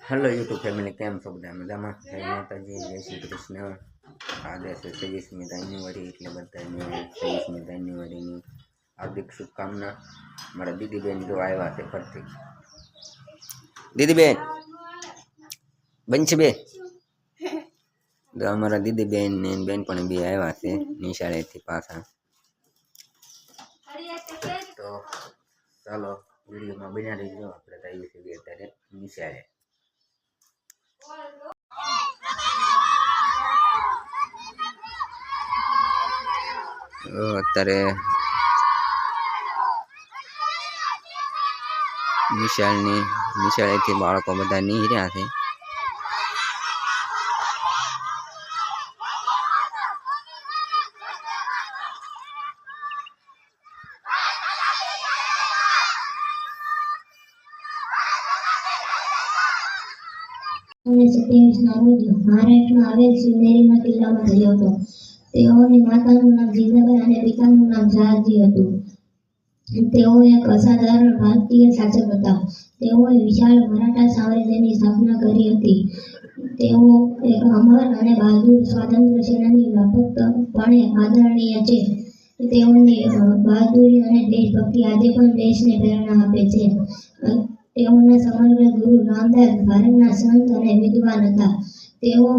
Hello YouTube family केम छो बधा मजामां? जय माताजी, जय श्री कृष्ण। आज है 23મી જાન્યુઆરી એટલે બધાને 23મી જાન્યુઆરીની હાર્दिक શુભકામના। મારા દીદીબેન જો આવ્યા છે ફરતી। દીદીબેન બંચબેન જો અમારા દીદીબેન ને બેનપણી બી આવ્યા છે નિશાળેથી પાછા। તો ચાલો વિડીયોમાં બન્યા રહીજો। આપણે જઈએ છીએ અત્યારે નિશાળે। અત્યારે નિશાળેથી બાળકો બધા નીકળ્યા છે। ના રોજ મહારાષ્ટ્રમાં આવેલ શિવનેરીના કિલ્લામાં થયો હતો। તેઓની માતાનું નામ જીજાબાઈ અને પિતાનું નામ જહાજી હતું। તેઓ એક અસાધારણ ભારતીય શાસક હતા। તેઓએ વિશાળ મરાઠા સામ્રાજ્યની સ્થાપના કરી હતી। તેઓ એક અમર અને બહાદુર સ્વાતંત્ર્ય સેનાની વ્યાપકપણે આદરણીય છે। તેઓની બહાદુરી અને દેશભક્તિ આજે પણ દેશને પ્રેરણા આપે છે। તેઓના સમગ્ર ગુરુ રામદાસ ભારતના સંત અને વિદ્વાન હતા। તેઓ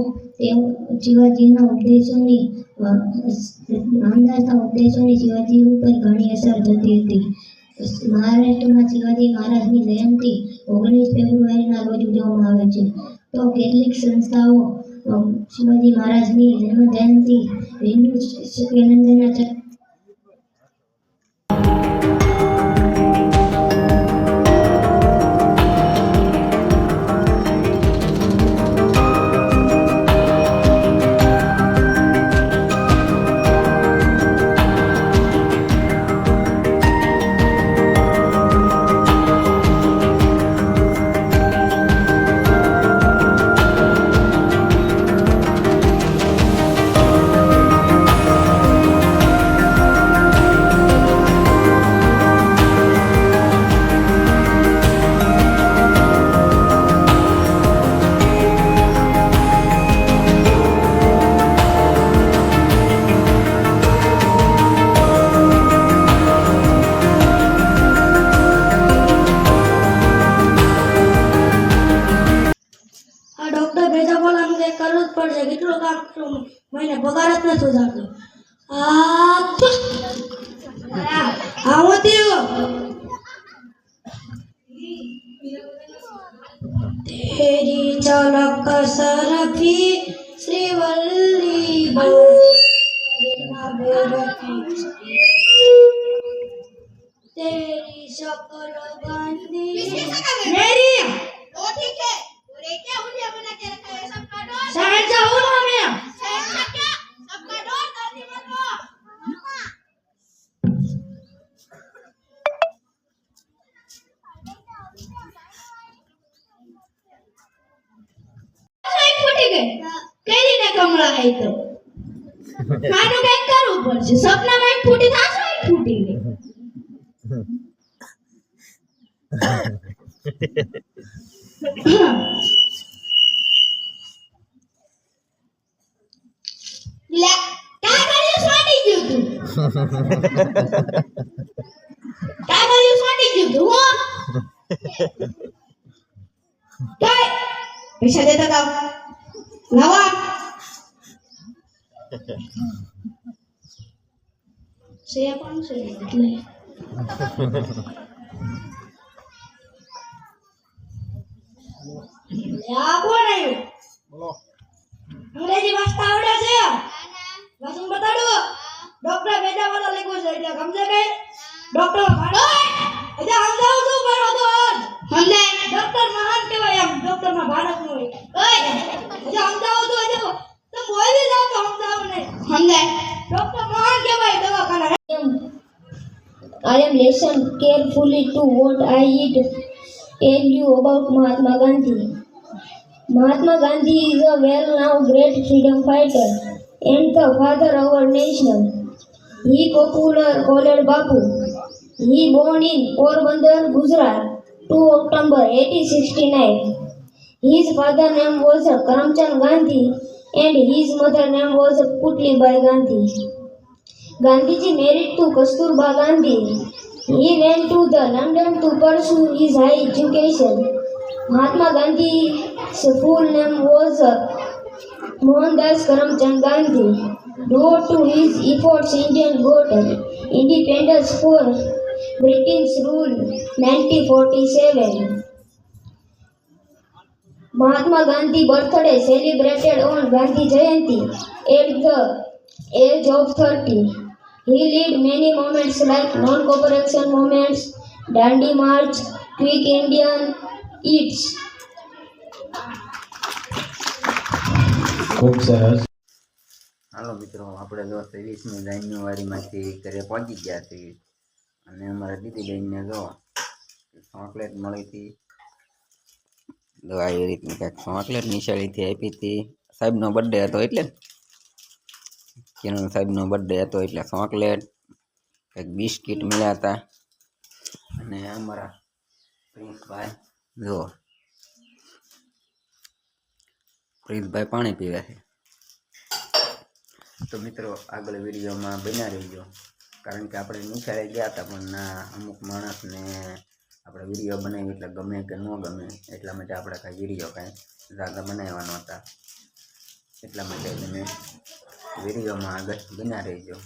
શિવાજીના ઉપદેશોની શિવાજી ઉપર ઘણી અસર થતી હતી। મહારાષ્ટ્રમાં શિવાજી મહારાજની જયંતિ 19 ફેબ્રુઆરીના રોજ ઉજવવામાં આવે છે। તો કેટલીક સંસ્થાઓ શિવાજી મહારાજની જન્મ જયંતિ હિન્દુ કેલેન્ડરના કરવું જ પડશે। કેટલું કામ કરું મહિને પગાર જ નથી ઉજાડતો। તેરી ઝલક સરફી શ્રીવલ્લી तेरी शक्ल बंदी मेरी तो ठीक है और एक क्या उंगलियां बना के रखा है सबका डोर शहंशाह हूं ना मैं शहंशाह क्या सबका डोर धरती पर को સાઈડ ફૂટી ગઈ કઈ રીતે કમળા હે તો માનું કઈ કરવું પડશે સપનામાં ફૂટી થા સાઈડ ફૂટી ગઈ લે કાગળિયું ફાટી ગયું તું કાગળિયું ફાટી ગયું તું હો કઈ પૈસા દેતા જાવ લાવા સે પણ છે એટલે આ કોણ આવ્યું બોલો અંગ્રેજી વાંચતા આવડે છે વાંચન બતાડો ડોક્ટર બેજાવાળા લખ્યું છે એટલે સમજે કે ડોક્ટર ભાડો એટલે સમજાવું છું મારો તો સમજે ડોક્ટર મહાન કહેવાય એમ ડોક્ટર માં ભારત નો હોય ઓય એટલે સમજાવું છું એટલે તો બોલી જાવ તો સમજાવું નહીં સમજે ડોક્ટર મહાન કહેવાય દવાખાના I am listen carefully to what I tell you about Mahatma Gandhi. Mahatma Gandhi is a well-known great freedom fighter and the father of our nation. He popular called Bapu. He born in Porbandar, Gujarat, 2 October 1869. His father name was Karamchand Gandhi and his mother name was Putlibai Gandhi. Gandhiji married to Kasturba Gandhi. He went to the London to pursue his high education. Mahatma Gandhi's full name was Mohandas Karamchand Gandhi. Due to his efforts, India got independence for British rule 1947. Mahatma Gandhi birthday celebrated on Gandhi Jayanti at the age of 30. He led many movements like non-cooperation movements, Dandi March, Quick Indian Eats. ખૂબ સરસ. હાલો મિત્રો, આપણે જો 23મી જાન્યુઆરીમાંથી ઘરે પહોંચી ગયા છીએ અને અમારા દીદીબહેનને જો ચોકલેટ મળી હતી. જો આવી રીતની કાંઈક ચોકલેટ નિશાળીથી આપી હતી. સાહેબનો બર્થડે હતો એટલે કિરણ સાહેબનો બર્થડે હતો એટલે ચોકલેટ, કંઈક બિસ્કિટ મળ્યા હતા. અને અમારા પ્રિન્સભાઈ જો પ્રિન્સભાઈ પાણી પીવે છે. તો મિત્રો આગળ વિડીયોમાં બન્યા રહીજો, કારણ કે આપણે નિશાળે ગયા હતા પણ ના અમુક માણસને આપણે વિડીયો બનાવી એટલે ગમે કે ન ગમે, એટલા માટે આપણે કાંઈ વિડીયો કાંઈ ઝાઝા બનાવવાનો હતા. એટલા માટે તમે વિડીયોમાં આગળ બન્યા રહીજો.